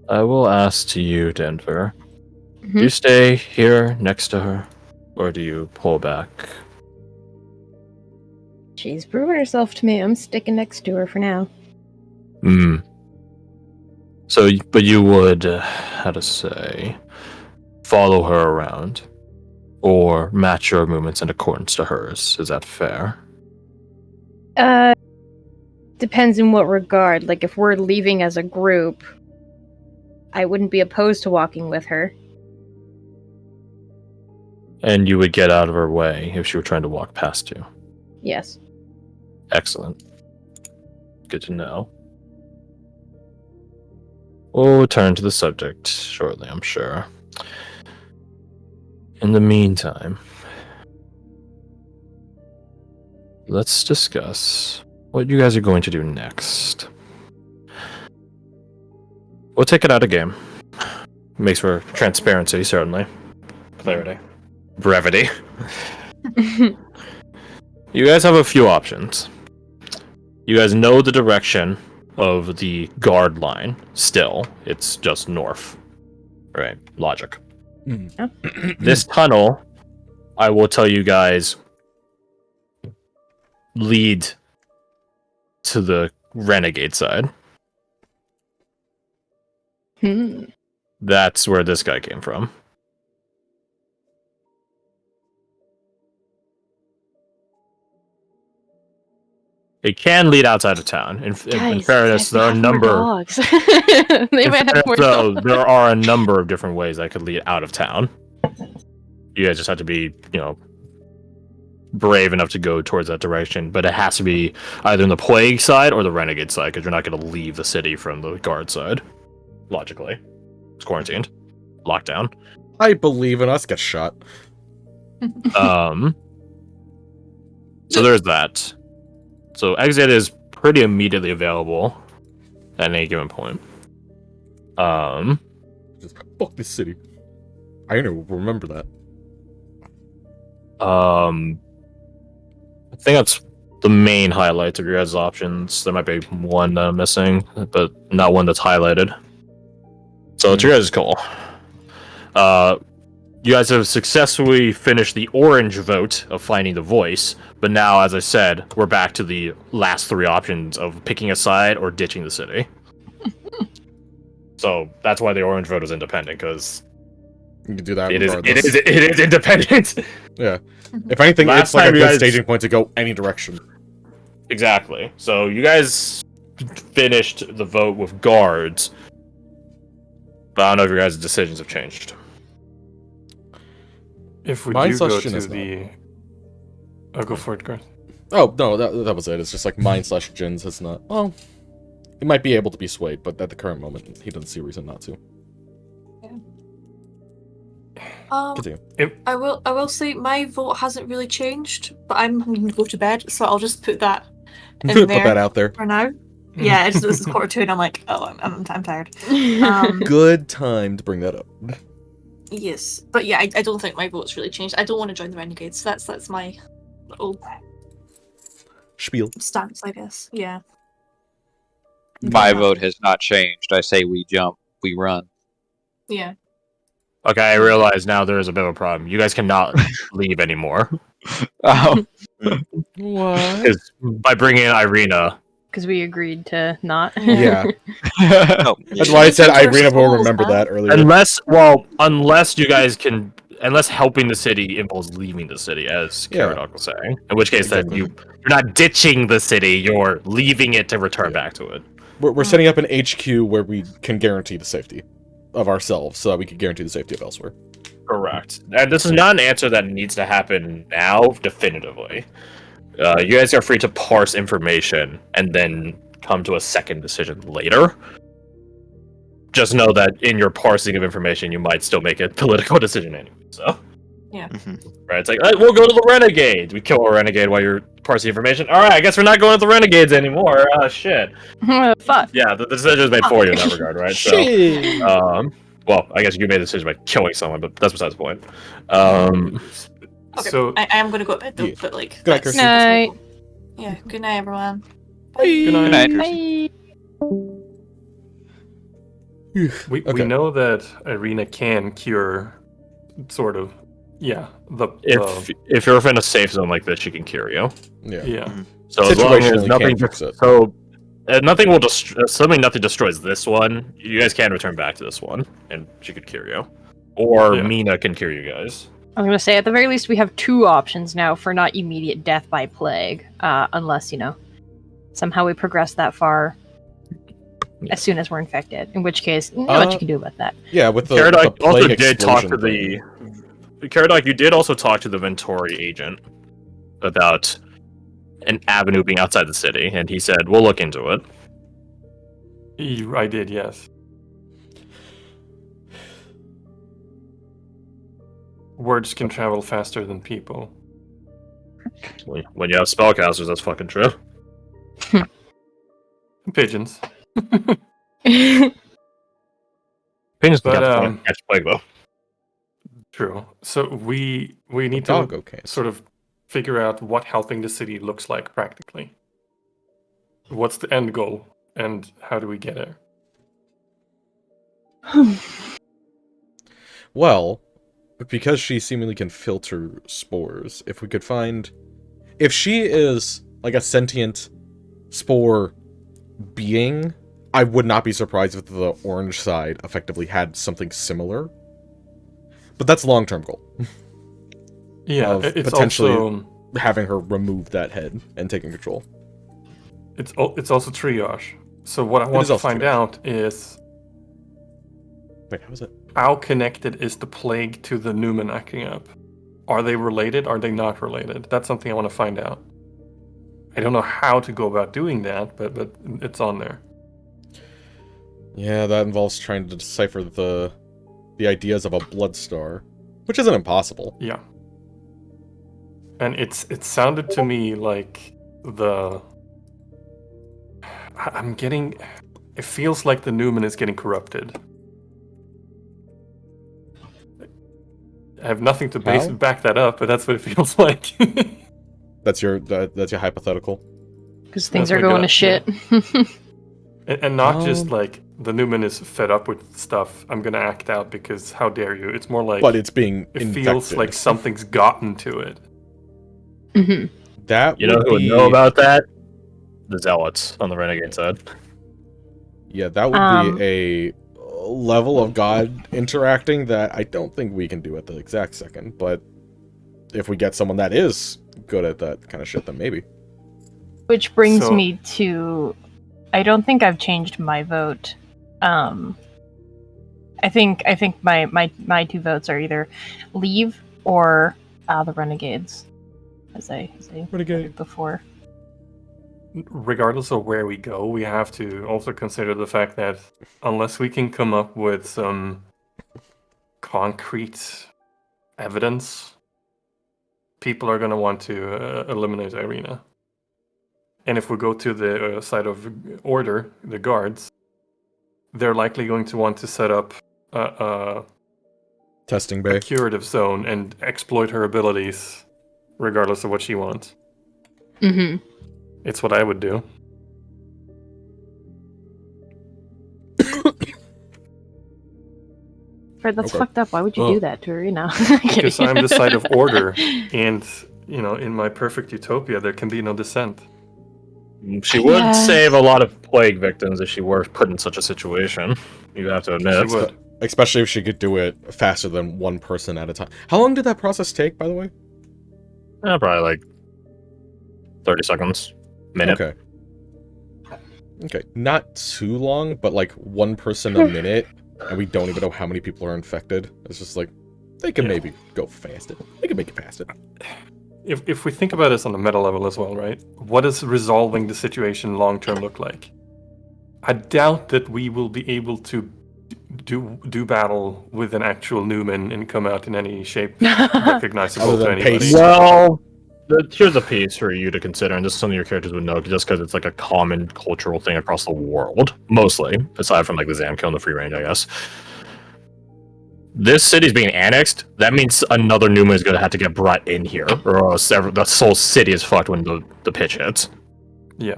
I will ask to you, Denver. Mm-hmm. Do you stay here next to her, or do you pull back? She's proven herself to me. I'm sticking next to her for now. Hmm. So, but you would, how to say, follow her around, or match your movements in accordance to hers. Is that fair? Depends in what regard. Like, if we're leaving as a group, I wouldn't be opposed to walking with her. And you would get out of her way if she were trying to walk past you. Yes. Excellent. Good to know. We'll return to the subject shortly, I'm sure. In the meantime, let's discuss what you guys are going to do next. We'll take it out of game. Makes for transparency, certainly. Clarity. Brevity. You guys have a few options. You guys know the direction of the guard line still. It's just north. Right. Logic. This tunnel, I will tell you guys, lead to the renegade side. That's where this guy came from. It can lead outside of town. In fairness, there are a number. Dogs. They might have more So dogs. there are a number of different ways that could lead out of town. You guys just have to be, brave enough to go towards that direction. But it has to be either in the plague side or the renegade side, because you're not going to leave the city from the guard side. Logically, it's quarantined, locked down. I believe in us. Get shot. So there's that. So exit is pretty immediately available at any given point. Just fuck this city. I don't remember that. I think that's the main highlights of your guys' options. There might be one that I'm missing, but not one that's highlighted. So it's your guys' call. You guys have successfully finished the orange vote of finding the voice, but now, as I said, we're back to the last three options of picking a side or ditching the city. So that's why the orange vote is independent, because You can do that. it is independent. Yeah. If anything, Last it's like a time you good guys- staging point to go any direction. Exactly. So you guys finished the vote with guards, but I don't know if your guys' decisions have changed. If we My do go suggestion to is the... Oh, go for it, Garth. Oh, no, that was it. It's just like mine slash Jin's has not... Well, he might be able to be swayed, but at the current moment, he doesn't see a reason not to. Continue. I will say my vote hasn't really changed, but I'm going to go to bed, so I'll just put that in Put there that out there. for now. Yeah, it's 1:45, and I'm like, oh, I'm tired. Good time to bring that up. Yes, but yeah, I don't think my vote's really changed. I don't want to join the Renegades. That's my little Spiel. stance, I guess. Yeah. My vote has not changed. I say we jump, we run. Yeah. Okay, I realize now there is a bit of a problem. You guys cannot leave anymore. Oh, What? Because by bringing in Irina, Because we agreed to not. Yeah. no. That's why I said Those are Irina will souls, remember huh? that earlier. unless you guys can, unless helping the city involves leaving the city, as Yeah. Caradoc was saying. In which case, Exactly. then you're not ditching the city; you're leaving it to return back to it. We're setting up an HQ where we can guarantee the safety of ourselves, so that we can guarantee the safety of elsewhere. Correct. And this is not an answer that needs to happen now, definitively. You guys are free to parse information and then come to a second decision later. Just know that in your parsing of information, you might still make a political decision anyway. So, Yeah. right? It's like, we'll go to the Renegades. We kill a Renegade while you're parsing information. All right, I guess we're not going to the Renegades anymore. Shit. Fuck. Yeah, the decision is made for you in that regard, right? Shit. So, well, I guess you made the decision by killing someone, but that's besides the point. Okay. So, I am going to go to bed though, Yeah. but like. Good night, that's- Kirsty. Night. Yeah. Good night, everyone. good night. Good night. Bye. We Okay. know that Irina can cure, sort of. Yeah. If you're in a safe zone like this, she can cure you. Yeah. Yeah. So as long as Situationally nothing can't fix it. So nothing will assuming nothing destroys this one, you guys can return back to this one, and she could cure you, or Yeah. Mina can cure you guys. I was gonna say, at the very least, we have 2 options now for not immediate death by plague, unless, somehow we progress that far as soon as we're infected, in which case, not much you can do about that. Yeah, with the Caradoc also plague did talk to explosion Caradoc, you did also talk to the Ventori agent about an avenue being outside the city, and he said, we'll look into it. I did, yes. Words can travel faster than people. When you have spellcasters, that's fucking true. Pigeons. Pigeons But, can catch plague, though. True. So we need to Doggo can't. sort of figure out what helping the city looks like practically. What's the end goal, and how do we get there? Well, because she seemingly can filter spores, if we could find... If she is, like, a sentient spore being, I would not be surprised if the orange side effectively had something similar. But that's a long-term goal. Yeah, Of it's potentially also having her remove that head and taking control. it's also triage. So what I want is to also find triage. out is Wait, how was it? how connected is the plague to the Newman acting up? Are they related? Are they not related? That's something I want to find out. I don't know how to go about doing that, but it's on there. Yeah, that involves trying to decipher the ideas of a blood star, which isn't impossible. Yeah. And it sounded to me like I'm getting... It feels like the Newman is getting corrupted. I have nothing to How? back that up, but that's what it feels like. That's your hypothetical. Because things That's are my going to gut, shit. And not just Um, like the Newman is fed up with stuff, I'm gonna act out because how dare you. It's more like But it's being it infected. feels like something's gotten to it. Mhm. That You know would who would be... know about that? The Zealots on the Renegade side. Yeah, that would be a level of God interacting that I don't think we can do at the exact second, but if we get someone that is good at that kind of shit, then maybe. Which brings So- me to, I don't think I've changed my vote. I think my 2 votes are either leave or the Renegades, as I Renegade. said before. Regardless of where we go, we have to also consider the fact that unless we can come up with some concrete evidence, people are going to want to eliminate Irina. And if we go to the side of order, the guards, they're likely going to want to set up a Testing bay. curative zone and exploit her abilities regardless of what she wants. Mm-hmm. It's what I would do. Fred, that's Okay. fucked up. Why would you Well, do that to her? Because I'm the side of order, and in my perfect utopia, there can be no dissent. She would Yeah. save a lot of plague victims if she were put in such a situation. You have to admit. She would. Especially if she could do it faster than one person at a time. How long did that process take, by the way? Probably like 30 seconds. Minute. Okay. Okay, not too long, but like one person a minute, and we don't even know how many people are infected. It's just like, they can Yeah. maybe go fast it. They can make it past it. If we think about this on a meta level as well, right? What does resolving the situation long term look like? I doubt that we will be able to do battle with an actual Newman and come out in any shape recognizable Other to than anybody. pace. Well, here's a piece for you to consider, and this is something your characters would know just because it's like a common cultural thing across the world, mostly, aside from like the Zamkill and the Free Range, I guess. This city's being annexed. That means another Numa is going to have to get brought in here, or else the whole city is fucked when the pitch hits. Yeah.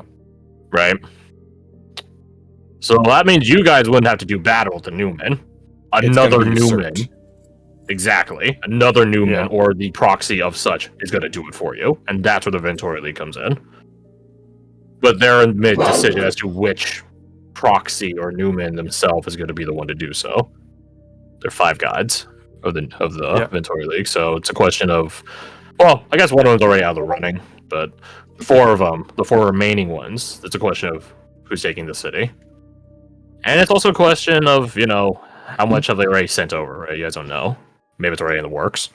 Right? So that means you guys wouldn't have to do battle to Newman. Another Newman. Exactly. Another Newman or the proxy of such is going to do it for you. And that's where the Ventori League comes in. But they're in mid-decision as to which proxy or Newman themselves is going to be the one to do so. They're 5 gods of the Ventori League. So it's a question of... Well, I guess one of them's already out of the running. But 4 of them, the 4 remaining ones, it's a question of who's taking the city. And it's also a question of, you know, how much have they already sent over, right? You guys don't know. Maybe it's already in the works.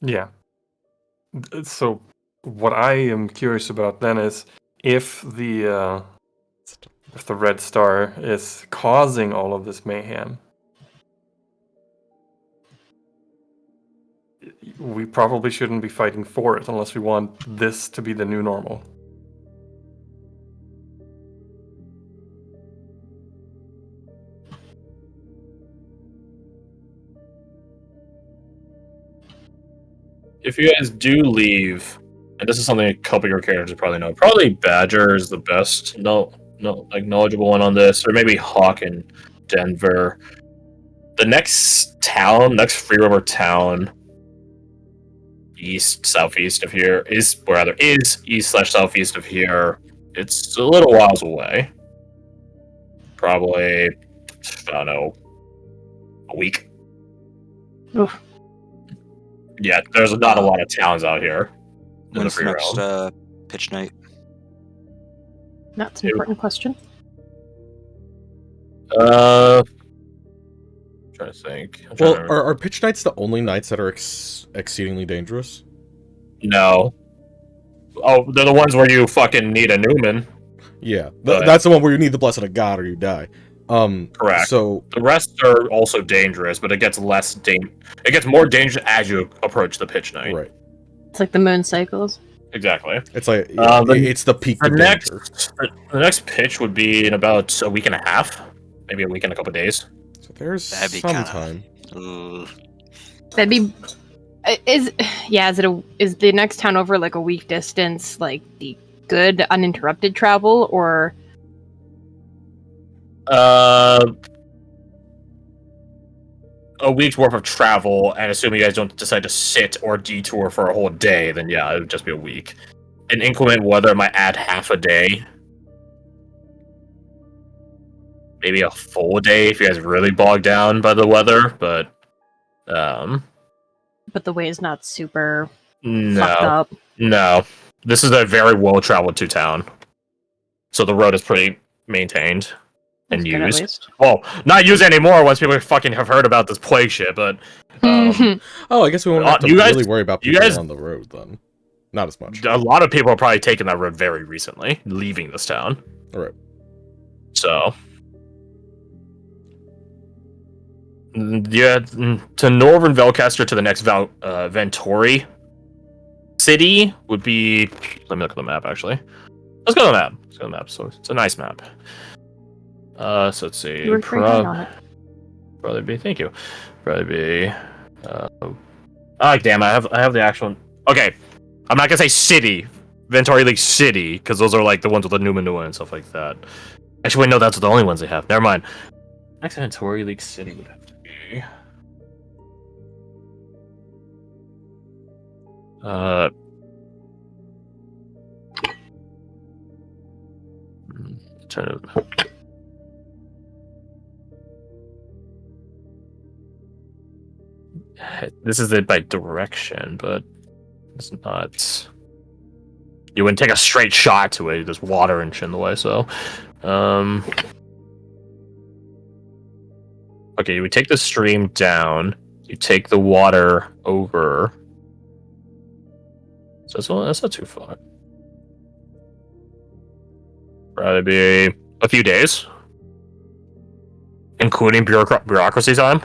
Yeah. So what I am curious about then is if the Red Star is causing all of this mayhem, we probably shouldn't be fighting for it unless we want this to be the new normal. If you guys do leave, and this is something a couple of your characters probably know, probably Badger is the best knowledgeable one on this, or maybe Hawk in Denver. The next Free River town, southeast of here, is east/southeast of here. It's a little whiles away. Probably, I don't know, a week. Oof. Yeah, there's not a lot of towns out here. When's the next pitch night? That's an important question. I'm trying to think. Are pitch nights the only nights that are exceedingly dangerous? No. Oh, they're the ones where you fucking need a Newman. Yeah, that's the one where you need the blessing of God or you die. Correct. So the rest are also dangerous, but it gets it gets more dangerous as you approach the pitch night. Right. It's like the moon cycles. Exactly. It's like it's the peak. The next pitch would be in about a week and a half, maybe a week and a couple of days. So there's some time. That'd be. Is the next town over like a week distance, like the good uninterrupted travel, or? A week's worth of travel, and assuming you guys don't decide to sit or detour for a whole day, then yeah, it would just be a week. An inclement weather might add half a day. Maybe a full day if you guys are really bogged down by the weather, but the way is not super fucked up. No. This is a very well-traveled to town. So the road is pretty maintained. And used. Well, not used anymore once people fucking have heard about this plague shit, but... I guess we won't have to really worry about people on the road, then. Not as much. A lot of people are probably taking that road very recently, leaving this town. Alright. So... Yeah, to Northern Velcaster to the next Ventori city would be... Let me look at the map, actually. Let's go to the map. So it's a nice map. So let's see. You were on it. Probably be. Thank you. Probably be. Damn! I have the actual. Okay, I'm not gonna say city, Ventori League City, because those are like the ones with the Numenua and stuff like that. Actually, wait, no, that's the only ones they have. Never mind. Next Ventori League City would have to be. Trying to. This is it by direction, but it's not. You wouldn't take a straight shot to it. There's water and shit in the way, so. Okay, you would take the stream down. You take the water over. So that's not too far. Probably be a few days, including bureaucracy time.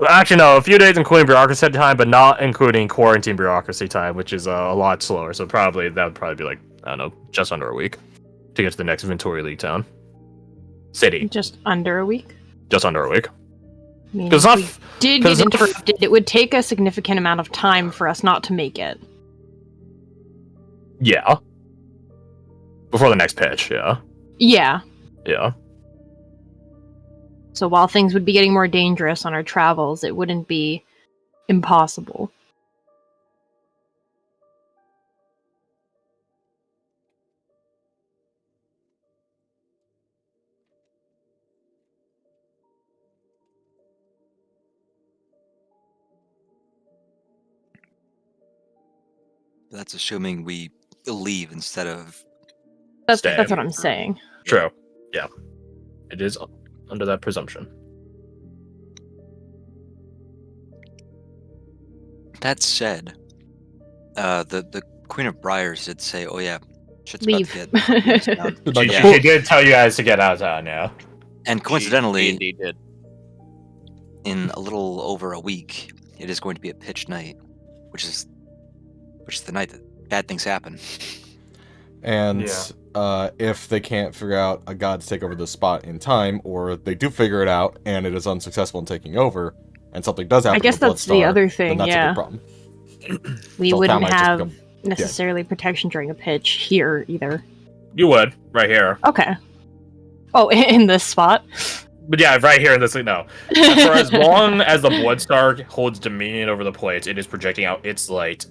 Actually, no, a few days including bureaucracy time, but not including quarantine bureaucracy time, which is a lot slower. So that would probably be like, I don't know, just under a week to get to the next Ventori League town. City. Just under a week? Just under a week. Because if we did get interrupted, it would take a significant amount of time for us not to make it. Yeah. Before the next pitch, yeah. Yeah. Yeah. So while things would be getting more dangerous on our travels, it wouldn't be impossible. That's assuming we leave instead of. That's Stay. what I'm saying. True. Yeah. It is under that presumption. That said, the Queen of Briars did say, "Oh yeah, shit's Leave. about to get." Like, Yeah. She did tell you guys to get out of town, yeah. And coincidentally, She indeed did. in a little over a week, it is going to be a pitch night, which is the night that bad things happen. And Yeah. if they can't figure out a god to take over the spot in time, or they do figure it out and it is unsuccessful in taking over, and something does happen I guess to that's the Bloodstar, other then thing, that's a yeah. big problem. We So wouldn't town might just have become- necessarily protection during a pitch here either. You would, right here. Okay. Oh, in this spot? But yeah, right here in this no. For as long as the Bloodstar holds dominion over the plates, it is projecting out its light.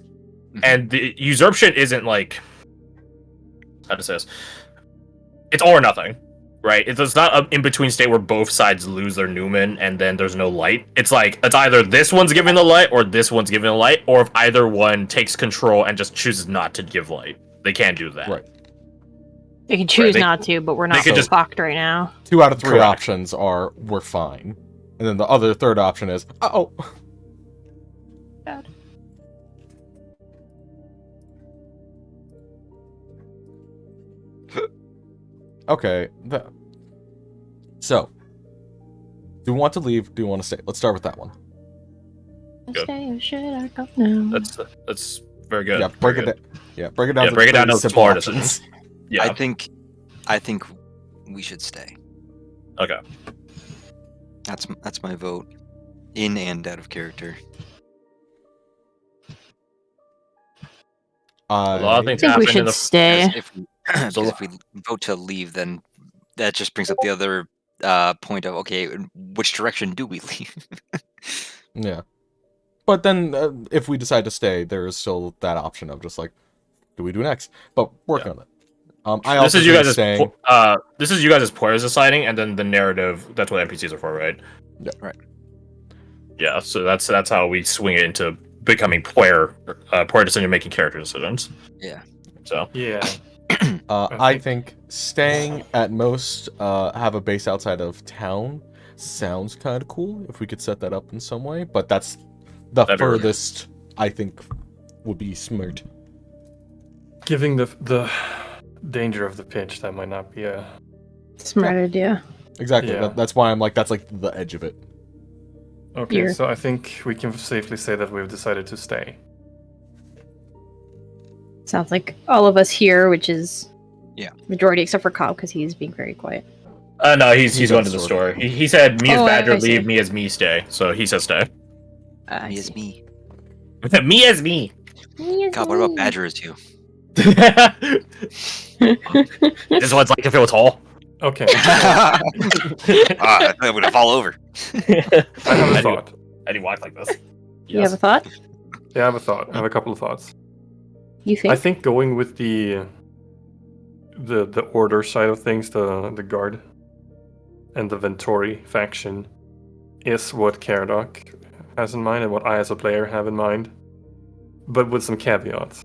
And the usurpation isn't like how to say this. It's all or nothing. Right? It's not an in-between state where both sides lose their Newman and then there's no light. It's like it's either this one's giving the light or this one's giving the light, or if either one takes control and just chooses not to give light. They can't do that. Right. They can choose they- not to, but we're not could just- fucked right now. 2 out of 3 Correct. options are we're fine, and then the other third option is oh. Bad. Okay. So, do we want to leave? Do we want to stay? Let's start with that one. Good. Stay or should I go now? That's very good. Yeah, break it Very down. Yeah, break it down. Yeah, to break it down three to simple four options. decisions. Yeah. I think we should stay. Okay. That's my vote, in and out of character. A lot of things I think we happen in should the stay. Because if we vote to leave, then that just brings up the other point of, okay, which direction do we leave? Yeah, but then if we decide to stay, there is still that option of just like, do we do next? But working on it. I this also is you think guys staying. this is you guys as players deciding, and then the narrative. That's what NPCs are for, right? Yeah. Right. Yeah. So that's how we swing it into becoming player decision making character decisions. Yeah. So Yeah. I think staying at most, have a base outside of town sounds kind of cool if we could set that up in some way. But that's the That'd be really- furthest I think would be smart. Giving the danger of the pitch, that might not be a. Smart idea. Exactly. Yeah. That's why I'm like that's like the edge of it. Okay, Here. so I think we can safely say that we've decided to stay. Sounds like all of us here, which is Yeah. majority except for Cobb because he's being very quiet. no, he's He's going on to the store. store. He said me as Oh, Badger I see. leave, me as me stay. So he says stay. I Me is see. me. Me as me. God, what about Badger is you? This one's like to feel tall. Okay. I thought I'm gonna fall over. I have a I do- thought. I do walk like this. You have a thought? Yeah, I have a thought. I have a couple of thoughts. You think? I think going with the order side of things, the guard and the Ventori faction, is what Caradoc has in mind and what I as a player have in mind, but with some caveats.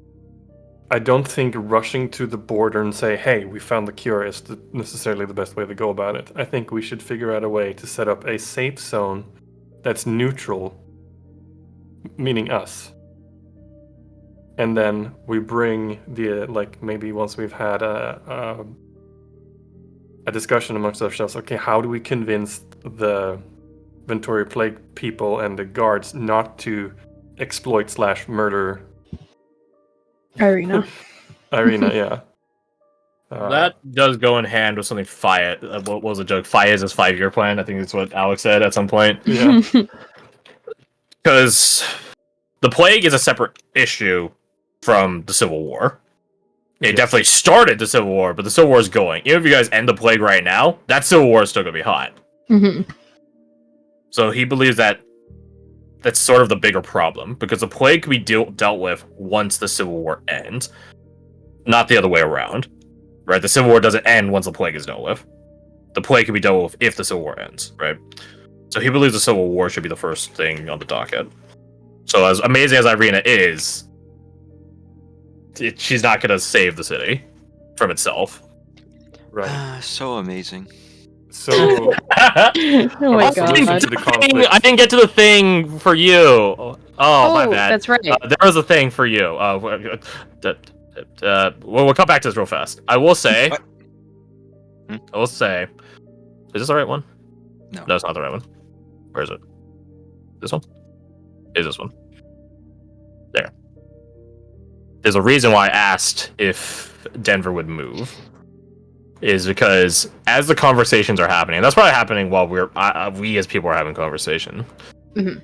I don't think rushing to the border and say, "Hey, we found the cure," is necessarily the best way to go about it. I think we should figure out a way to set up a safe zone that's neutral, meaning us. And then we bring the maybe once we've had a discussion amongst ourselves. Okay, how do we convince the Ventori Plague people and the guards not to exploit/murder Irina. Irina? Yeah. That does go in hand with something Faya. What was the joke? Faya's 5-year plan. I think that's what Alex said at some point. Yeah. Because the plague is a separate issue from the Civil War. It definitely started the Civil War, but the Civil War is going. Even if you guys end the plague right now, that Civil War is still going to be hot. Mhm. So he believes that that's sort of the bigger problem, because the plague can be dealt with once the Civil War ends, not the other way around. Right? The Civil War doesn't end once the plague is dealt with. The plague can be dealt with if the Civil War ends, right? So he believes the Civil War should be the first thing on the docket. So as amazing as Irina is, she's not going to save the city from itself. Right. So amazing. So Oh my Also, god. listen to the conflict. I didn't get to the thing for you. Oh, my bad. That's right. There was a thing for you. We'll come back to this real fast. I will say. What? I will say. Is this the right one? No. No, it's not the right one. Where is it? This one? Is this one? There. There's a reason why I asked if Denver would move. Is because as the conversations are happening, and that's probably happening while we as people are having conversation. Mhm.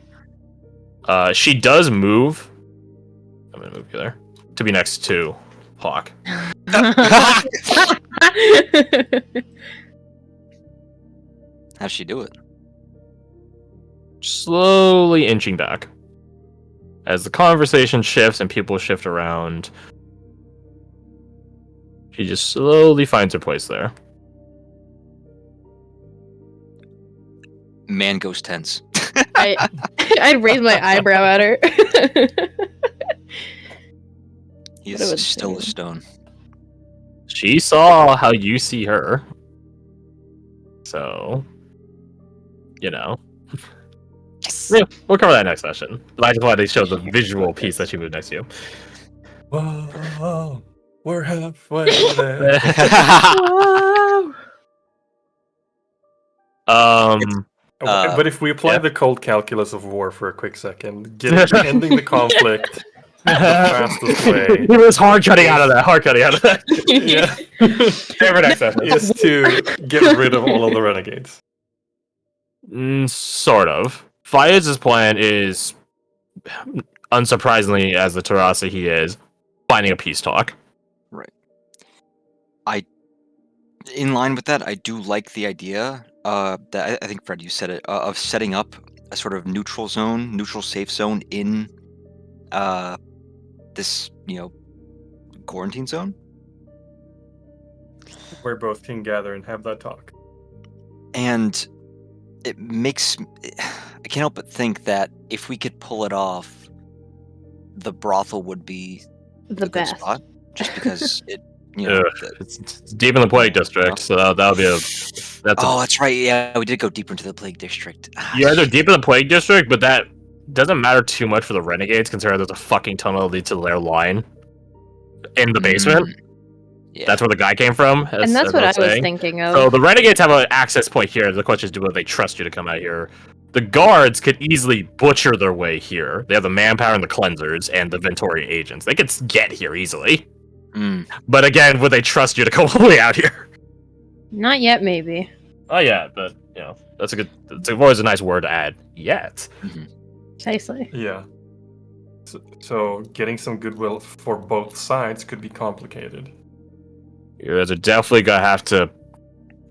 She does move. I'm gonna move you there to be next to Hawk. How'd she do it? Slowly inching back as the conversation shifts and people shift around. She just slowly finds her place there. Man goes tense. I'd raise my eyebrow at her. He's What a still a shame. stone. She saw how you see her. So, you know. Yes. Yeah, we'll cover that next session. But I just wanted to show the visual piece that she moved next to you. Whoa, we're halfway there. But if we apply yeah. the cold calculus of war for a quick second, ending the conflict the fastest way It was hard cutting out of that. Hard cutting out of that. yeah, Favorite next session. is to get rid of all of the renegades. Sort of. Fayez's plan is, unsurprisingly, as the Tarasa he is, finding a peace talk. In line with that, I do like the idea that I think, Fred, you said it, of setting up a sort of neutral zone, neutral safe zone in this, quarantine zone. Where both can gather and have that talk. And it makes I can't help but think that if we could pull it off, the brothel would be The a good best. spot, just because it, Ugh, it's deep in the plague district, so that would be that's right. Yeah, we did go deeper into the plague district. You guys are deep in the plague district, but that doesn't matter too much for the renegades, considering there's a fucking tunnel that leads to their line in the basement. Yeah. That's where the guy came from. And that's what I was thinking of. So the renegades have an access point here. The question is, do they trust you to come out here? The guards could easily butcher their way here. They have the manpower and the cleansers and the Ventori agents. They could get here easily. But again, would they trust you to come all the way out here? Not yet, maybe. Oh yeah, but that's a good. It's always a nice word to add. Yet. Precisely. Yeah. So getting some goodwill for both sides could be complicated. You guys are definitely gonna have to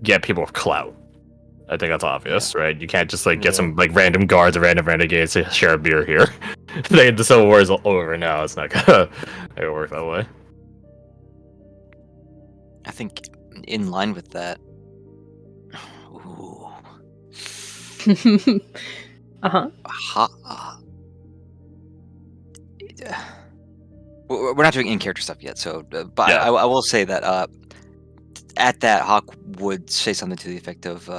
get people with clout. I think that's obvious, right? You can't just get some random guards or random renegades to share a beer here. The Civil War is over now. It's not gonna work that way. I think in line with that. Ooh. We're not doing in-character stuff yet, so but Yeah. I will say that at that, Hawk would say something to the effect of,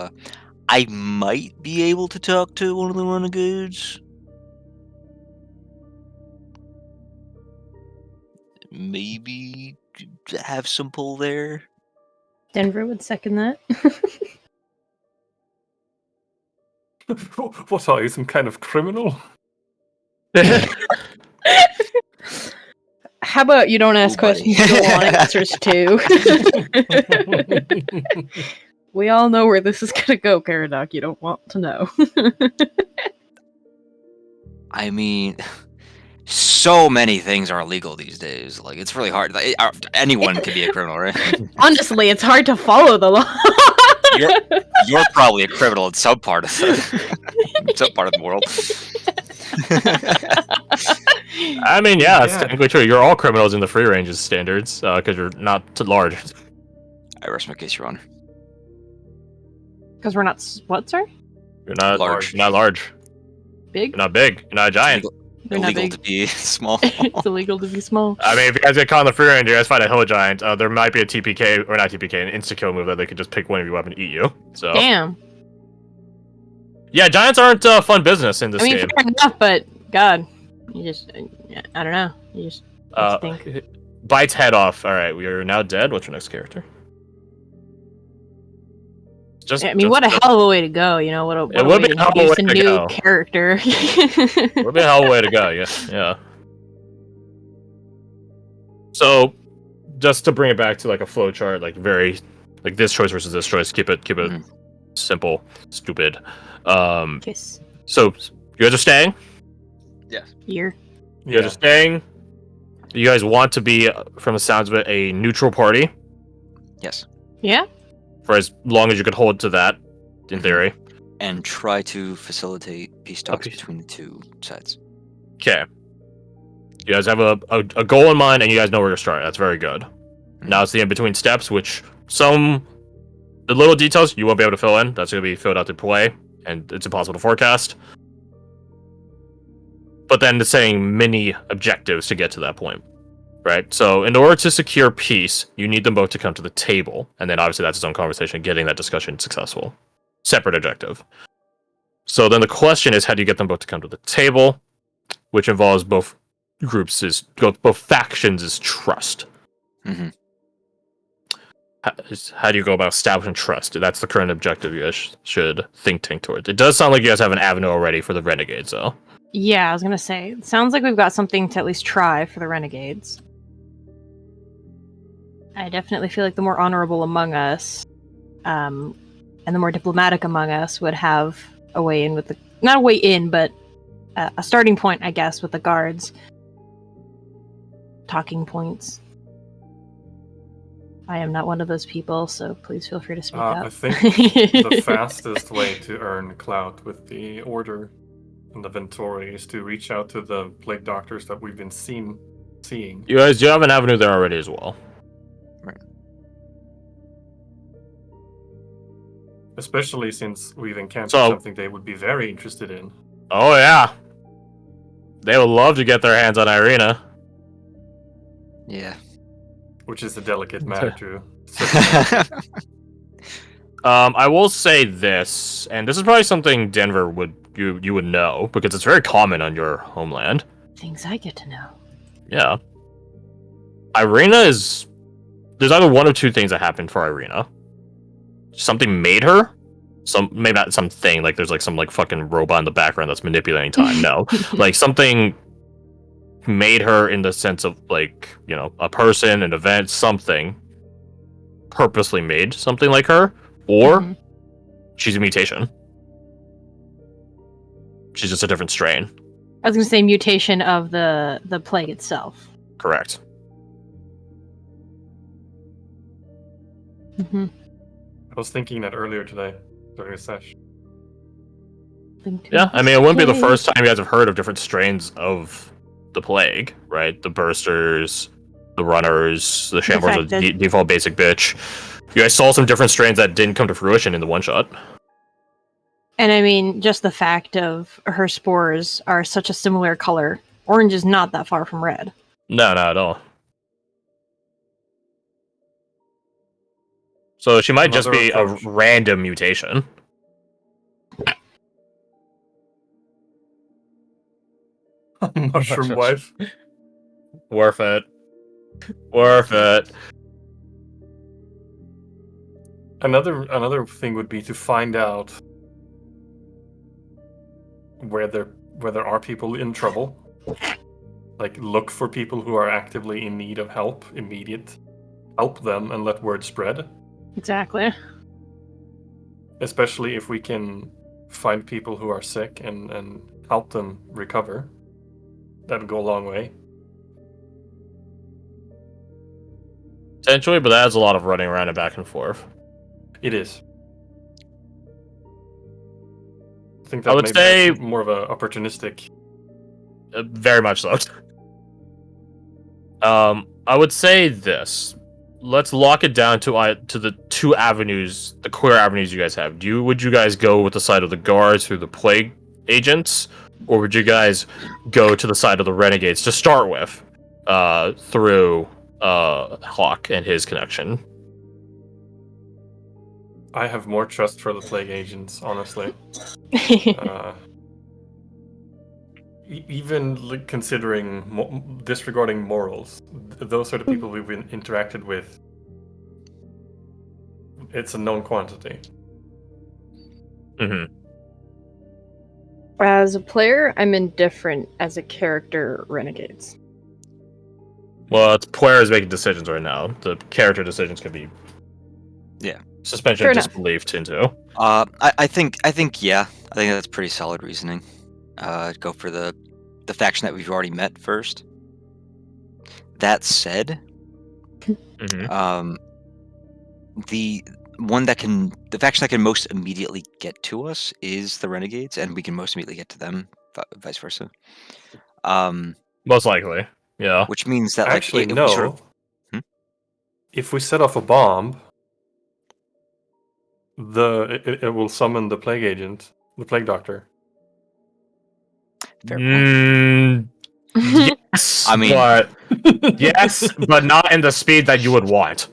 "I might be able to talk to one of the renegades. Maybe have some pull there." Denver would second that. What are you, some kind of criminal? How about you don't ask Oh, buddy. questions you don't want answers to? We all know where this is gonna go, Caradoc. You don't want to know. I mean, So many things are illegal these days. Like, it's really hard. Like, anyone could be a criminal, right? Honestly, it's hard to follow the law. You're probably a criminal in some part of the world. I mean, yeah, it's Yeah. technically true. You're all criminals in the free ranges standards because you're not too large. I rest my case, Your Honor. Because we're not what, sir? You're not Large. You're not large. Big? You're not big. You're not a giant. They're not Illegal big. to be small. It's illegal to be small. I mean, if you guys get caught in the free range, you guys fight a hill giant. There might be a TPK or not TPK, an insta kill move that they could just pick one of you up and eat you. So Damn. yeah, giants aren't fun business in this I mean, game. fair enough, but God, you just, I don't know. You just think. Bites head off. All right, we are now dead. What's your next character? I mean, what a hell of a way to go, you know? What a would way be to a hell of a introduce a way to new go. character. Would be a hell of a way to go. Yeah. So, just to bring it back to like a flow chart, like very, like this choice versus this choice. Keep it simple, stupid. Kiss. So you guys are staying. Here. You guys are staying. You guys want to be, from the sounds of it, a neutral party Yes. Yeah? for as long as you could hold to that, in theory. And try to facilitate peace talks peace. between the two sides. Okay. You guys have a goal in mind, and you guys know where to start. That's very good. Now it's the in-between steps, which the little details you won't be able to fill in. That's going to be filled out to play, and it's impossible to forecast. But then it's saying mini objectives to get to that point, right? So in order to secure peace, you need them both to come to the table, and then obviously that's its own conversation, getting that discussion successful. Separate objective. So then the question is, how do you get them both to come to the table, which involves both both factions is trust. Mm-hmm. How do you go about establishing trust? That's the current objective you guys should think tank towards. It does sound like you guys have an avenue already for the renegades, though. Yeah, I was gonna say. It sounds like we've got something to at least try for the renegades. I definitely feel like the more honorable among us, and the more diplomatic among us would have a way in with the... Not a way in, but a starting point, I guess, with the guards. Talking points. I am not one of those people, so please feel free to speak up. I think the fastest way to earn clout with the Order and the Ventori is to reach out to the plague doctors that we've been seeing. You guys do have an avenue there already as well. Right. Especially since we've encountered So- something they would be very interested in. Oh yeah, they would love to get their hands on Irina. Yeah. Which is a delicate matter to... I will say this, and this is probably something Denver you would know because it's very common on your homeland. Things I get to know. Yeah, Irina is. There's either one of two things that happened for Irina. Something made her. Maybe not something like there's like some like fucking robot in the background that's manipulating time. No, like something made her in the sense of like, you know, a person, an event, something purposely made something like her, or she's a mutation. She's just a different strain. I was gonna say mutation of the plague itself. Correct. Mm-hmm. I was thinking that earlier today during a session. Yeah, I mean, it wouldn't be the first time you guys have heard of different strains of the plague, right? The bursters, the runners, the shamblers, the default basic bitch. You guys saw some different strains that didn't come to fruition in the one shot. And I mean, just the fact of her spores are such a similar color. Orange is not that far from red. No, not at all. So she might just be a random mutation. Mushroom wife. Worth it. Worth it. Another thing would be to find out where there are people in trouble. Like, look for people who are actively in need of help, help them and let word spread. Exactly. Especially if we can find people who are sick and help them recover. That would go a long way. Potentially, but that has a lot of running around and back and forth. It is. I think I that would maybe say- that's more of a opportunistic. Very much so. I would say this. Let's lock it down to the two avenues, the clear avenues you guys have. Would you guys go with the side of the guards through the plague agents, or would you guys go to the side of the renegades to start with, through Hawk and his connection? I have more trust for the plague agents, honestly. Even considering disregarding morals, those are the people we've interacted with. It's a known quantity. Mm-hmm. As a player, I'm indifferent. As a character, renegades. Well, it's players making decisions right now. The character decisions can be, suspension Fair of enough. disbelief into. I think yeah. I think that's pretty solid reasoning. Go for the faction that we've already met first. That said, Mm-hmm. the faction that can most immediately get to us is the renegades, and we can most immediately get to them, vice versa. Most likely, yeah. Which means that Actually, if we no. sort of- If we set off a bomb, it will summon the plague agent, the plague doctor. Fair point. Yes, I mean- but yes, but not in the speed that you would want.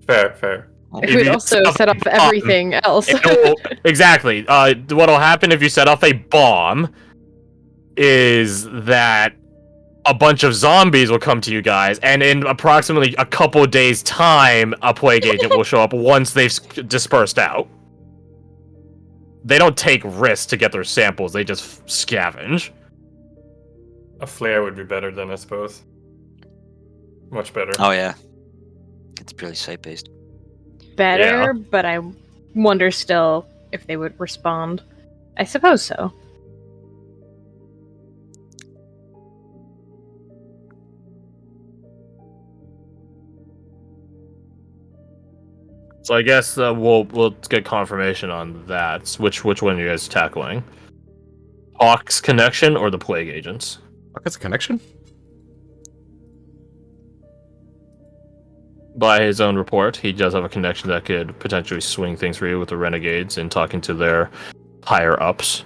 Fair. It would you also set set off off a bomb, everything else. Exactly. What'll happen if you set off a bomb is that a bunch of zombies will come to you guys, and in approximately a couple of days' time, a plague agent will show up once they've dispersed out. They don't take risks to get their samples; they just scavenge. A flare would be better then, I suppose. Much better. Oh yeah, it's purely site based. Better, but I wonder still if they would respond. I suppose so. So I guess we'll get confirmation on that. Which one are you guys tackling? Hawk's connection or the plague agents? Hawk has a connection? By his own report, he does have a connection that could potentially swing things for you with the renegades and talking to their higher ups.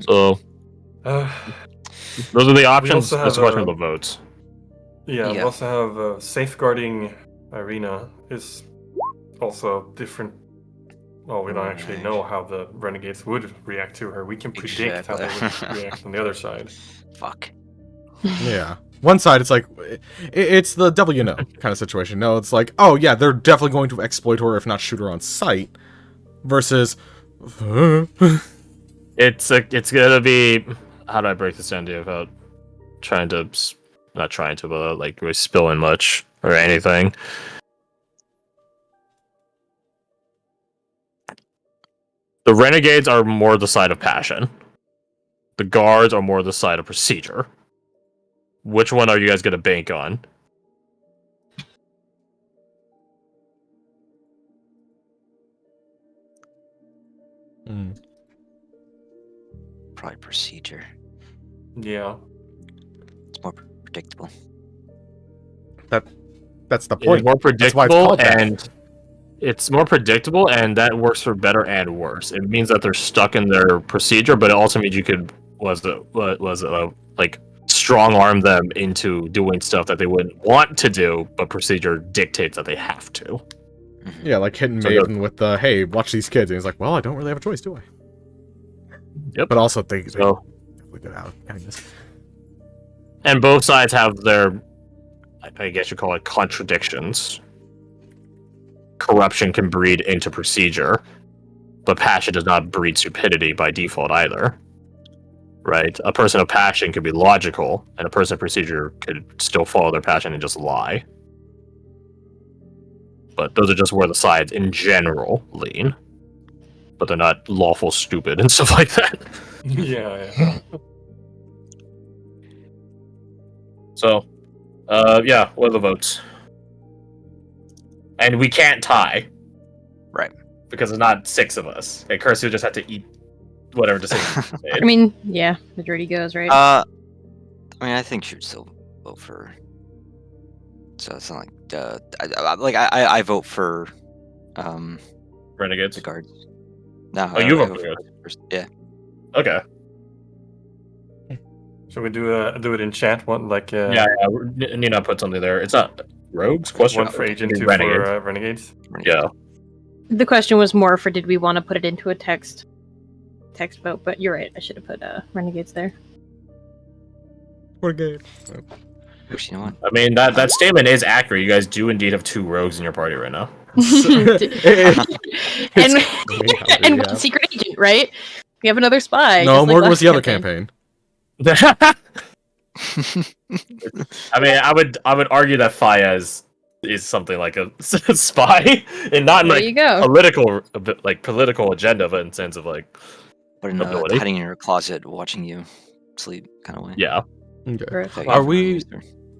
So those are the options. also have It's a question a- of the votes. Yeah, we Yeah. also have safeguarding Irina is also different. Well, we don't actually Right. know how the renegades would react to her. We can predict how they Exactly. would react on the other side. Fuck. Yeah. One side, it's like, it's the devil you know kind of situation. No, it's like, oh yeah, they're definitely going to exploit her, if not shoot her on sight. Versus, It's gonna be, how do I break this down to you without trying to, not trying to, but like really spilling much or anything. The renegades are more the side of passion. The guards are more the side of procedure. Which one are you guys gonna bank on? Probably procedure. Yeah. It's more predictable. that's the It's point. more That's why it's predictable called that. and it's more predictable, and that works for better and worse. It means that they're stuck in their procedure, but it also means you could like strong arm them into doing stuff that they wouldn't want to do, but procedure dictates that they have to. Yeah, like hitting So Maven with the, hey, watch these kids. And he's like, well, I don't really have a choice, do I? Yep. But also, they So, definitely did out cutting this. and both sides have their, I guess you call it, contradictions. Corruption can breed into procedure, but passion does not breed stupidity by default either. Right? A person of passion could be logical, and a person of procedure could still follow their passion and just lie. But those are just where the sides in general lean. But they're not lawful stupid and stuff like that. Yeah. So, yeah, what are the votes? And we can't tie. Right. Because there's not 6 of us. Okay, Kirsty will just have to eat whatever decision she made. I mean, yeah, majority goes, right? I mean, I think she would still vote for. So it's not like I vote for Renegades? the guards. No. Oh, you vote for the first. Yeah. Okay. Should we do it in chat? One like Yeah, Nina put something there. It's not rogues? Question one for agent, two renegades. for renegades. Yeah. The question was more for did we want to put it into a text vote, but you're right. I should have put renegades there. Renegade. Actually, you know what? I mean, that statement is accurate. You guys do indeed have 2 rogues in your party right now. and one secret agent, right? We have another spy. No, just like Morgan was last the other campaign. I mean, I would argue that Fayez is something like a spy, and not in There like you go. political agenda, but in sense of like But in ability. hiding in your closet, watching you sleep, kind of way. Yeah. Okay. Gross. Like, Are we-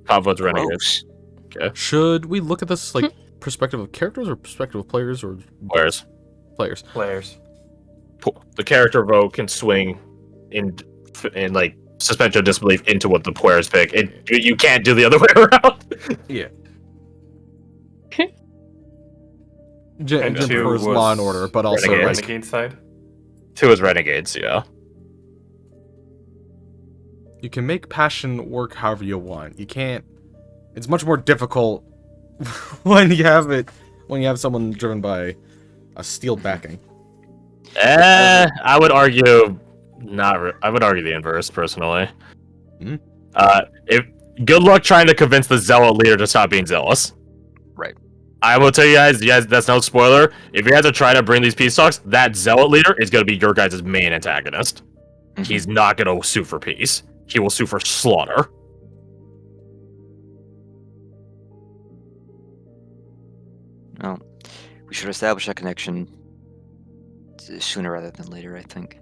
Top votes renegades. Gross. Should we look at this like perspective of characters or perspective of players or Whereas players? Players. the character vote can swing in like suspension of disbelief into what the players pick. You can't do the other way around. Yeah. And Jen 2 prefers was Law and Order, but also Renegades. like, renegade side. 2 is renegades. Yeah. you can make passion work however you want. You can't. It's much more difficult when you have someone driven by a steel backing. I would argue I would argue the inverse personally. Hmm? If good luck trying to convince the zealot leader to stop being zealous. Right. I will tell you guys, that's no spoiler. If you guys are trying to bring these peace talks, that zealot leader is going to be your guys' main antagonist. Mhm. He's not going to sue for peace. He will sue for slaughter. Well, we should establish that connection sooner rather than later, I think.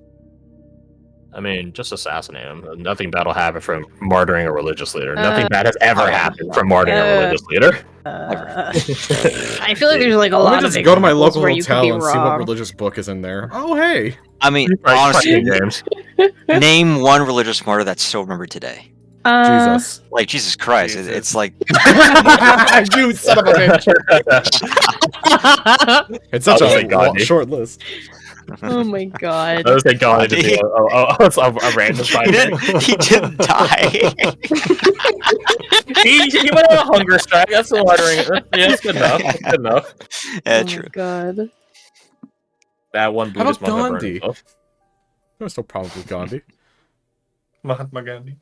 I mean, just assassinate him. Nothing bad will happen from martyring a religious leader. Nothing bad has ever happened from martyring a religious leader. I feel like there's like a Let lot me of just go to my examples local where you could hotel be and see what wrong. religious book is in there. Oh, hey. I mean, Right, honestly, fucking James. name one religious martyr that's still remembered today. Jesus. Like Jesus Christ, Jesus. it's like You son of a bitch. It's such I'll just say a Gandhi. short list. Oh my god. I was like, God, just be a random he didn't die. he went on a hunger strike. That's the watering. Yeah, that's good enough. That's good enough. Yeah, Oh true. my god. That one How about Buddhist monk that burned Gandhi? himself. There's no problem with Gandhi. Mahatma Gandhi.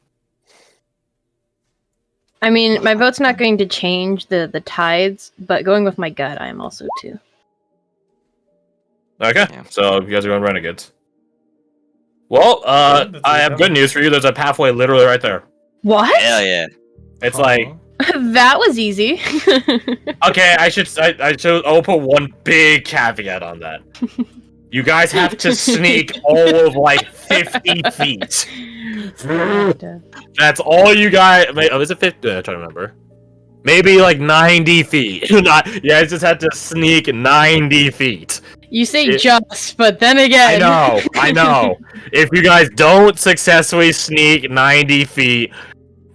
I mean, my vote's not going to change the tides, but going with my gut, I am also too. Okay, Yeah. so you guys are going renegades. Well, that's I have good news for you. There's a pathway literally right there. What? Hell yeah. It's like, That was easy. okay, I should I'll put one big caveat on that. You guys have to sneak all of like 50 feet. That's all you guys. Oh, is it 50? I'm trying to remember. Maybe like 90 feet. Not. You guys just had to sneak 90 feet. You say just, but then again. I know. If you guys don't successfully sneak 90 feet,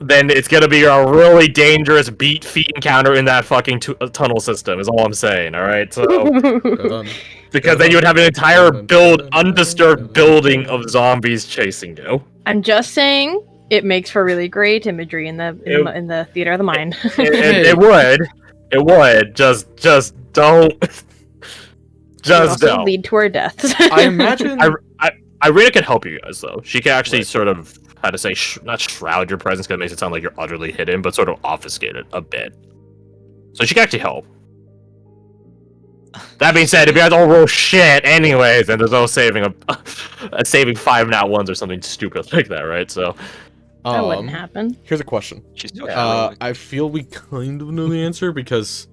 then it's gonna be a really dangerous beat feet encounter in that fucking tunnel system. Is all I'm saying. All right. So because then you would have an entire undisturbed building of zombies chasing you. I'm just saying it makes for really great imagery in the theater of the mind. It would. Just don't. Just also don't. lead to our deaths. I imagine. Irina can help you guys though. She can actually sort of, how to say, not shroud your presence because it makes it sound like you're utterly hidden, but sort of obfuscate it a bit. So she can actually help. That being said, if you guys all roll shit anyways, then there's no saving saving 5 nat ones or something stupid like that, right? So That wouldn't happen. Here's a question. She's still Yeah. I feel we kind of know the answer because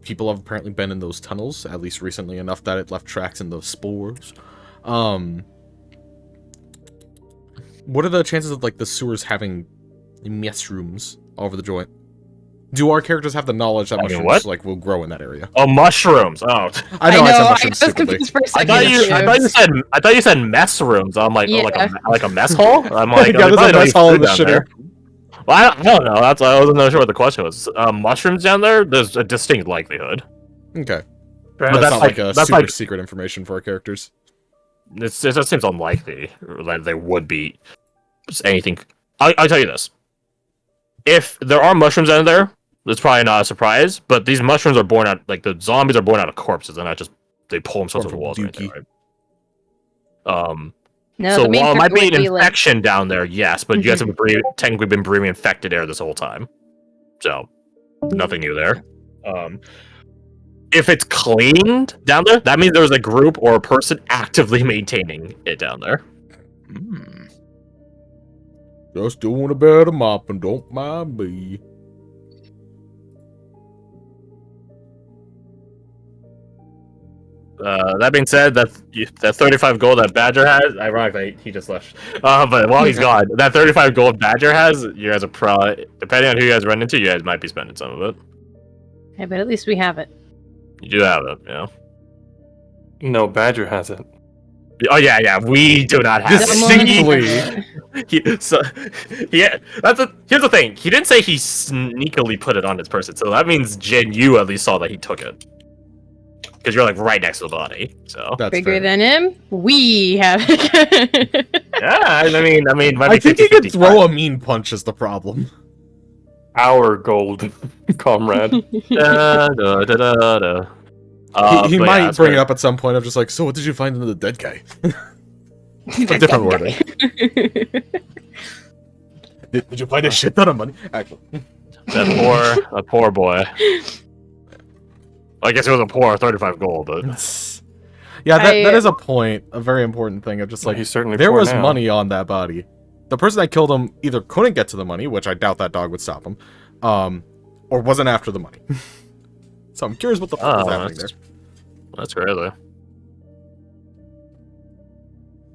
people have apparently been in those tunnels, at least recently enough that it left tracks in those spores. What are the chances of, like, the sewers having mushrooms all over the joint? Do our characters have the knowledge that mushrooms, like, will grow in that area? Oh, mushrooms. Oh, I know I said mushrooms stupidly. I thought you said mess rooms. I'm like, oh, like a mess hall. I'm like, yeah, there's a mess hall in the shitter. Well, I don't know. I wasn't sure what the question was. Mushrooms down there. There's a distinct likelihood. Okay, but that's not like a super secret information for our characters. It just seems unlikely that there would be anything. I'll tell you this: if there are mushrooms down there, it's probably not a surprise. But these mushrooms are born out, like the zombies are born out of corpses, and not just they pull themselves through the walls. Right? No, so while it might be an infection down there, yes, but you guys have technically been breathing infected air this whole time, so nothing new there. If it's cleaned down there, that means there's a group or a person actively maintaining it down there. Just doing a bit of mopping, don't mind me. That being said, that 35 gold that Badger has, ironically, he just left. But while he's gone, that 35 gold Badger has, you guys are probably, depending on who you guys run into, you guys might be spending some of it. Hey, but at least we have it. You do have it, yeah. No, Badger has it. Oh yeah, we do not have it. Here's the thing. He didn't say he sneakily put it on his person, so that means Jin, you at least saw that he took it. Because you're like right next to the body, so that's bigger than him. We have it. Yeah, I mean, I think he could throw a mean punch is the problem. Our gold comrade. He might bring it up at some point of just like, so what did you find in the dead guy? A different wording. Did you find a shit ton of money? Actually, that poor boy. I guess it was a poor 35 gold, but yeah, that is a point, a very important thing of just like, he's certainly there was now. money on that body. The person that killed him either couldn't get to the money, which I doubt that dog would stop him, or wasn't after the money. So I'm curious what the fuck is happening there. That's crazy.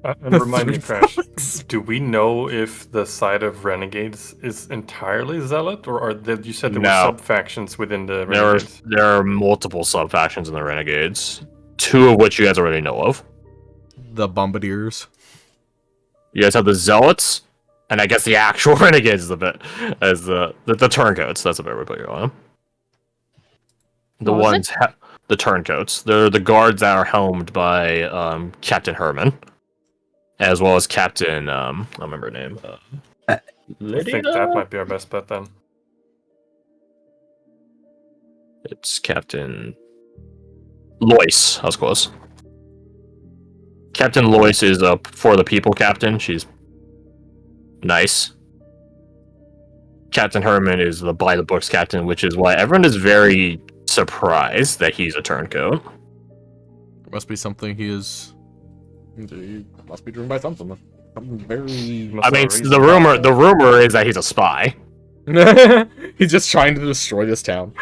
And remind me, Crash, do we know if the side of Renegades is entirely Zealot, or you said there were sub-factions within the Renegades? There are multiple sub-factions in the Renegades, 2 of which you guys already know of. The Bombardiers. You guys have the Zealots, and I guess the actual Renegades is a bit as the Turncoats. That's a better way to put it on them. The Turncoats. They're the guards that are helmed by Captain Herman, as well as Captain. I don't remember her name. I think that might be our best bet then. It's Captain Lois. I was close. Captain Lois is a for the people captain. She's nice. Captain Herman is the by the books captain, which is why everyone is very surprised that he's a turncoat. There must be something he must be driven by something. Something very. I mean, the rumor is that he's a spy. He's just trying to destroy this town.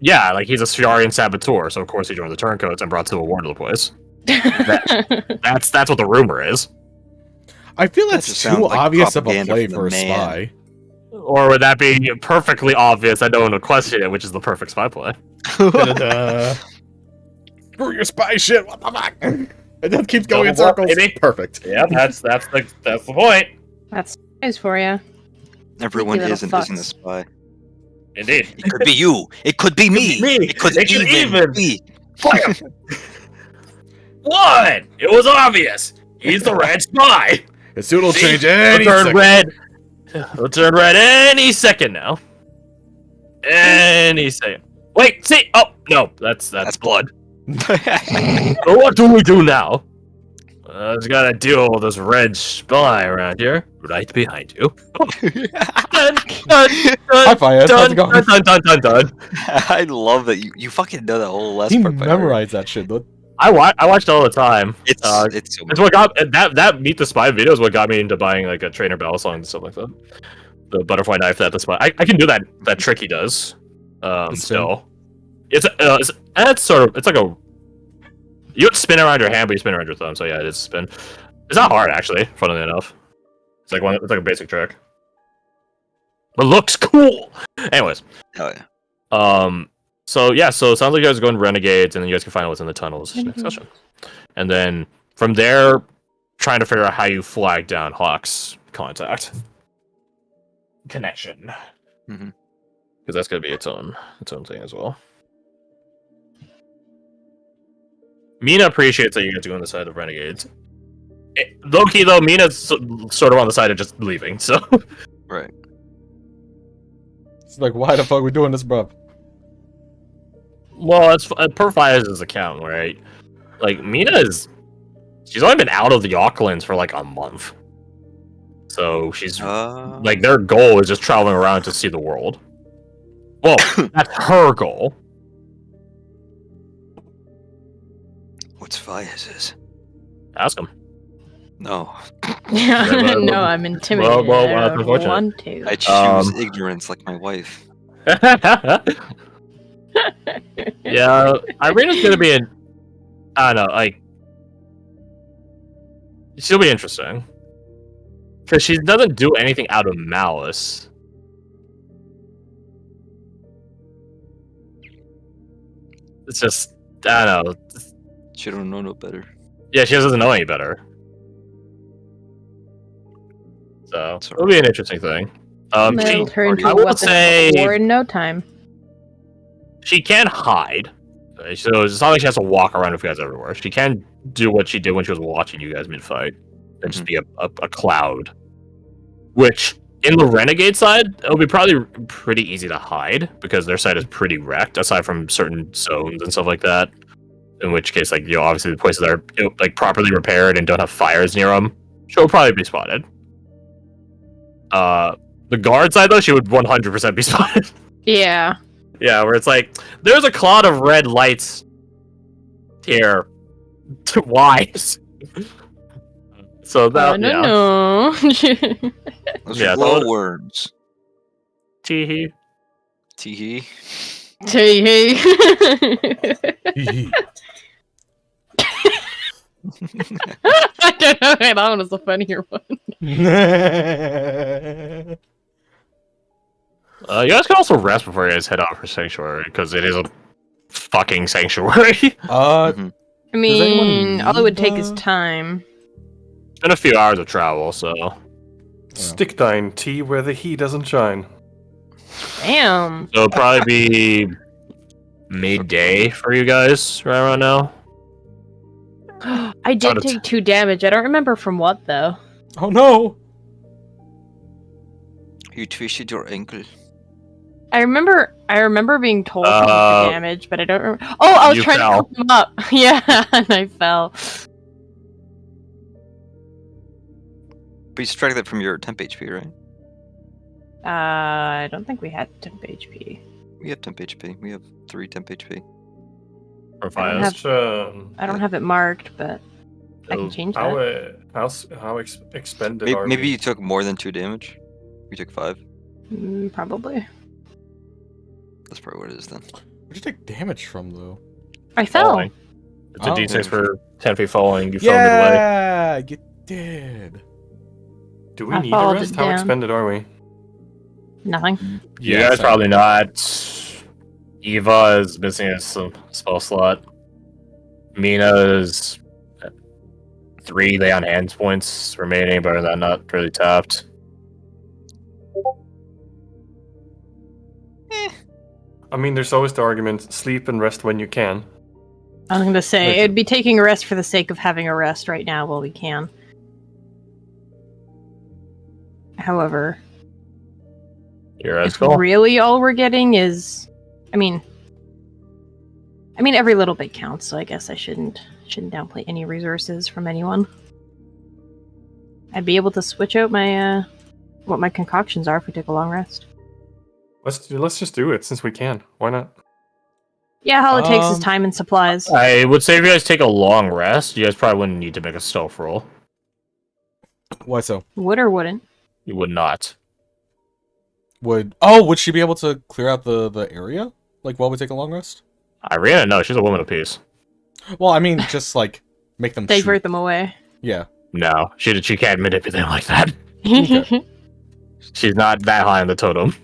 Yeah, like he's a Sharian saboteur, so of course he joined the turncoats and brought civil war to the place. That's what the rumor is. I feel that's too obvious of a play for a spy. Or would that be perfectly obvious that no one would question it, which is the perfect spy play? Screw your spy shit, what the fuck? It just keeps going in circles. Perfect. Yeah, that's the point. That's spies for you. Everyone is and isn't a spy. Indeed. It could be you. It could be me. It could even be. What? It was obvious. He's the red spy. His suit will change any second. It'll turn red any second now. Any second. Wait, see? Oh, no. That's blood. So what do we do now? I just gotta deal with this red spy around here. Right behind you. Dun. High five. Dun. I love that you fucking know that whole last part. Memorized that shit, dude. I watched all the time. It's what got that Meet the Spy video is what got me into buying like a Trainer Battle song and stuff like that. The butterfly knife that the spy I can do that trick he does. Still. it's sort of, it's like a, you would spin around your hand, but you spin around your thumb. So yeah, it is spin. It's not hard actually. Funnily enough, it's like a basic trick. But looks cool. Anyways. Hell yeah. So yeah, so it sounds like you guys are going Renegades, and then you guys can find out what's in the tunnels next session. And then from there, trying to figure out how you flag down Hawk's connection. Mhm. Because that's gonna be its own thing as well. Mina appreciates that you guys are on the side of Renegades. Low-key though, Mina's sort of on the side of just leaving, so Right. It's like, why the fuck are we doing this, bro? well, it's per Fire's account, right? Like she's only been out of the Aucklands for like a month. So she's like, their goal is just traveling around to see the world. Well, that's her goal. What's Fiaz's? Ask him. No. No, I'm intimidated. Well, I that's don't unfortunate. want to. I choose ignorance like my wife. Yeah, Irina's gonna be I don't know, like, she'll be interesting. Because she doesn't do anything out of malice. It's just, I don't know. She don't know no better. Yeah, she doesn't know any better. So, That's it'll be an interesting thing. It'll turn into I a will weapon say- of war in no time. She can hide. So it's not like she has to walk around with you guys everywhere. She can do what she did when she was watching you guys mid-fight. And just be a cloud. Which, in the Renegade side, it'll be probably pretty easy to hide, because their side is pretty wrecked, aside from certain zones and stuff like that. In which case, like, obviously the places that are, like, properly repaired and don't have fires near them, she'll probably be spotted. The guard side, though, she would 100% be spotted. Yeah. Yeah, where it's like, there's a cloud of red lights here. Why? So that, no. Those Yeah, are glow words. Teehee. Teehee. Hey. I don't know. That one was the funnier one. You guys can also rest before you guys head out for Sanctuary, because it is a fucking sanctuary. I mean, anyone all it would take need, is time. It's been a few hours of travel, so Stick dine, tea where the heat doesn't shine. Damn. it'll probably be midday for you guys right around now. I did take 2 damage. I don't remember from what though. Oh no! You twisted your ankle. I remember being told to take the damage, but I don't remember. Oh, I was you trying fell. to help him up. Yeah, and I fell. But you subtract that from your temp HP, right? I don't think we had temp HP. We have temp HP. We have 3 temp HP. For I don't Fios. have- I don't have it marked, but I can change that. How expended are Maybe we? you took more than 2 damage. You took 5. Probably. That's probably what it is then. Where'd you take damage from, though? I fell. Falling. It's a Oh. D6 for 10 feet falling. You fell midway. Yeah, you did. Do we I need a followed rest? it How down. expended are we? Nothing. You Yeah, guys so- probably not. Eva is missing a spell slot. Mina is 3 lay on hands points remaining, but they're not really tapped. I mean, there's always the argument: sleep and rest when you can. I was gonna say Like- it'd be taking a rest for the sake of having a rest right now while we can. However, Your if skull. really all we're getting is, I mean, every little bit counts. So I guess I shouldn't downplay any resources from anyone. I'd be able to switch out my what my concoctions are if we take a long rest. Let's just do it since we can. Why not? Yeah, all it takes is Um, time and supplies. I would say if you guys take a long rest, you guys probably wouldn't need to make a stealth roll. Why so? Would or wouldn't? You would not. Would she be able to clear out the area? Like, while we take a long rest? Irina, no, she's a woman of peace. Well, I mean, just like make them Divert shoot. them away. Yeah. No, she can't manipulate them like that. Okay. She's not that high on the totem.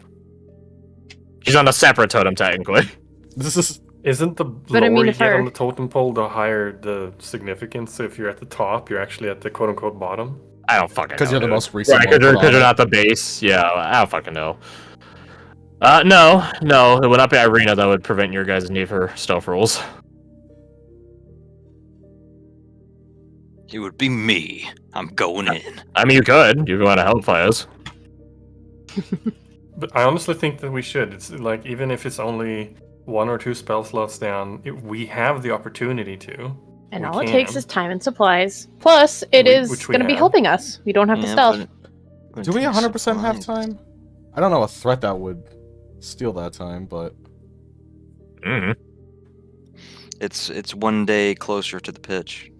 She's on a separate totem, technically. This is Isn't the But I lower mean, you if get our- on the totem pole, the higher the significance? So if you're at the top, you're actually at the quote-unquote bottom? I don't fucking know. because you're the dude. most recent. Right, one because put you're on not it. the base. Yeah, I don't fucking know. No, it would not be Irina that would prevent your guys' need for stealth rolls. It would be me. I'm going in. I mean, you could. You want to help players. But I honestly think that we should. It's like, even if it's only 1 or 2 spell slots down, we have the opportunity to. And We all it takes can. is time and supplies. Plus, it is Which we going to be have. helping us. We don't have to Yeah, stealth. but- Do we 100% have supplies. time? I don't know a threat that would steal that time, but Mm. It's 1 day closer to the pitch.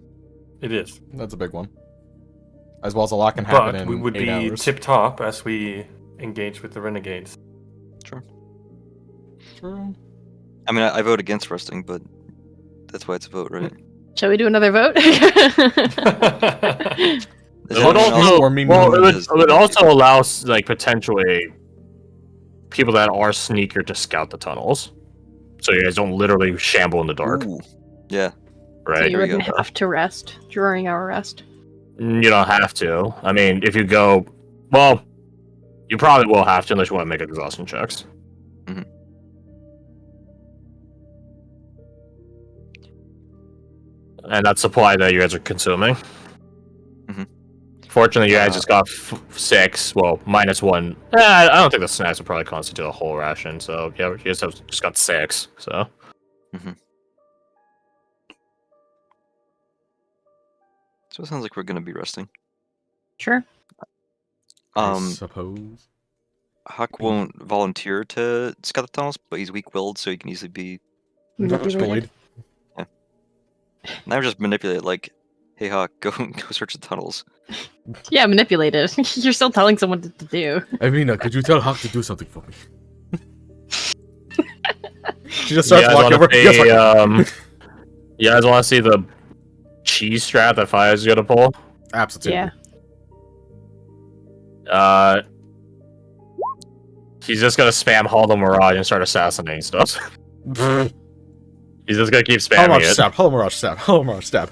It is. that's a big one. As well as a lot can happen But in we would 8 be hours. tip-top as we engage with the renegades. True. I mean, I vote against resting, but that's why it's a vote, right? Shall we do another vote? There's It would anything also, else? or me well, moving it would also allow like potentially people that are sneaker to scout the tunnels, so you guys don't literally shamble in the dark, Ooh. Yeah. So right? you There we wouldn't go. have to rest during our rest. You don't have to. I mean, if you go, well, you probably will have to unless you want to make exhaustion checks. Mhm. And that supply that you guys are consuming. Mhm. Fortunately, you guys just got 6. Well, -1. I don't think the snacks would probably constitute a whole ration. So yeah, you guys have just got 6. So So it sounds like we're gonna be resting. Sure. I Um, suppose. Huck won't volunteer to scout the tunnels, but he's weak-willed, so he can easily be. Manipulated. Now just manipulate, like, hey Huck, go search the tunnels. Yeah, manipulated. You're still telling someone to do. Amina, could you tell Huck to do something for me? She just you starts guys walking want over. to Yes, see, like- you guys want to see the cheese strap that Fire's gonna pull? Absolutely. Yeah. He's just gonna spam Hall the Mirage and start assassinating stuff. He's just gonna keep Hello spamming Mirage it. stab. Hello Mirage stab. Hello Mirage stab.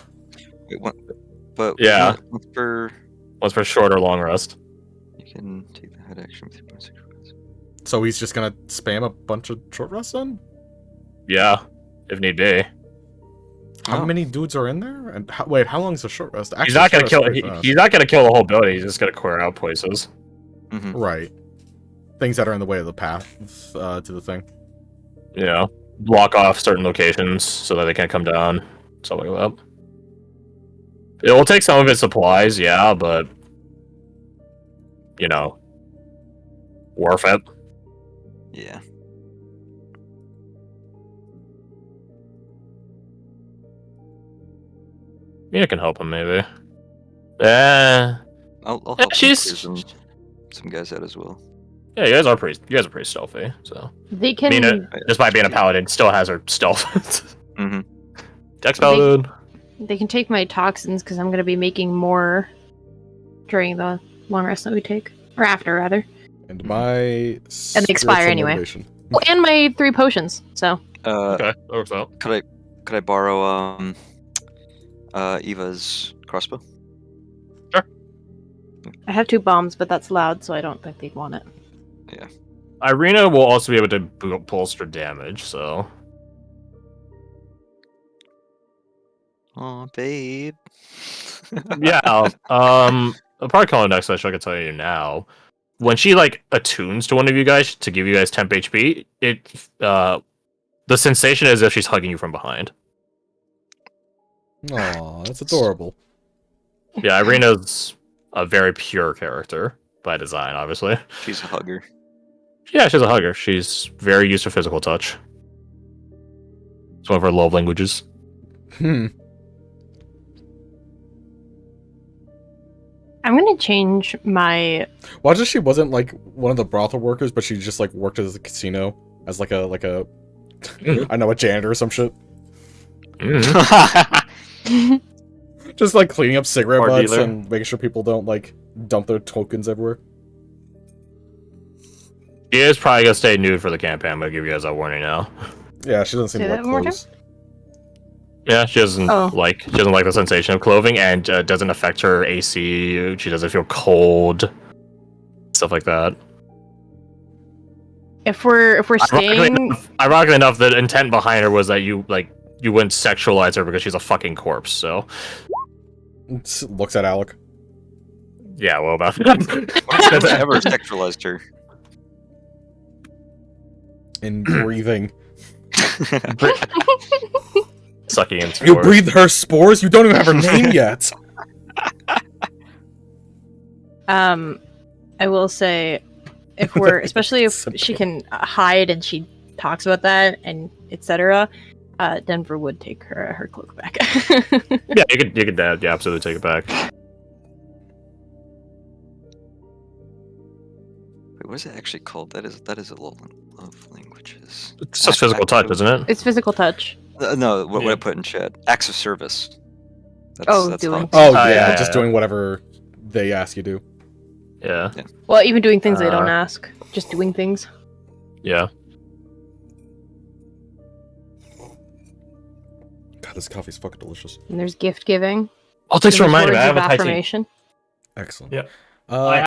Wait, what? But Yeah. once per What's for short or long rest? you can take the head action with 3.6 seconds. So he's just gonna spam a bunch of short rests then? Yeah, if need be. How Oh. many dudes are in there? And wait, how long is the short rest? Actually, He's not gonna short kill. rest is pretty fast. He's not gonna kill the whole building. He's just gonna clear out places. Right. Things that are in the way of the path to the thing. You know, block off certain locations so that they can't come down. Something like that. It will take some of its supplies, yeah, but you know, worth it. Yeah. Mina can help him, maybe. I'll help Yeah, him she's- clear some guys out as well. Yeah, you guys are pretty stealthy. So They can. Mina, despite being a paladin, still has her stealth. Mm-hmm. Dex paladin. They can take my toxins because I'm going to be making more during the long rest that we take, or after rather. And my And they expire spiritual anyway. motivation. Oh, and my 3 potions. So Okay, that works out. Could I borrow Eva's crossbow? I have 2 bombs, but that's loud, so I don't think they'd want it. Irina will also be able to bolster damage, so Oh, babe. yeah. I'll probably call it next session. I can tell you now. When she like attunes to one of you guys to give you guys temp HP, the sensation is as if she's hugging you from behind. Aw, that's adorable. Yeah, Irina's a very pure character by design, obviously. She's a hugger. Yeah, she's a hugger. She's very used to physical touch. It's one of her love languages. Hmm. I'm going to change my. Why just she wasn't like one of the brothel workers, but she just like worked at the casino as like a I know, a janitor or some shit. Mm. Just like cleaning up cigarette Car butts dealer. and making sure people don't like dump their tokens everywhere. She is probably gonna stay nude for the campaign. I'm gonna give you guys that warning now. Yeah, she doesn't seem Say to like that one more time? clothes. Yeah, she doesn't Oh. like the sensation of clothing, and doesn't affect her AC. She doesn't feel cold, stuff like that. If we're staying, Ironically enough, the intent behind her was that you wouldn't sexualize her because she's a fucking corpse. So Looks at Alec. yeah, well, about I've never sexualized her. In breathing. sucking in You spores. breathe her spores? You don't even have her name yet! I will say, if we're, especially if Simple. she can hide and she talks about that and etc., Denver would take her cloak back. Yeah, you could absolutely take it back. Wait, what is it actually called? That is a love languages. It's just physical touch, isn't it? It's physical touch. No, what Yeah. I put in chat. Acts of service. Doing hot. Oh, Oh, yeah, yeah, just yeah. doing whatever they ask you to. Yeah, Well, even doing things they don't Uh, ask, just doing things. yeah. God, this coffee's fucking delicious. And there's gift giving. Oh, thanks for There's reminding me. words I of have a Tyson. affirmation. Excellent. Yeah. Uh,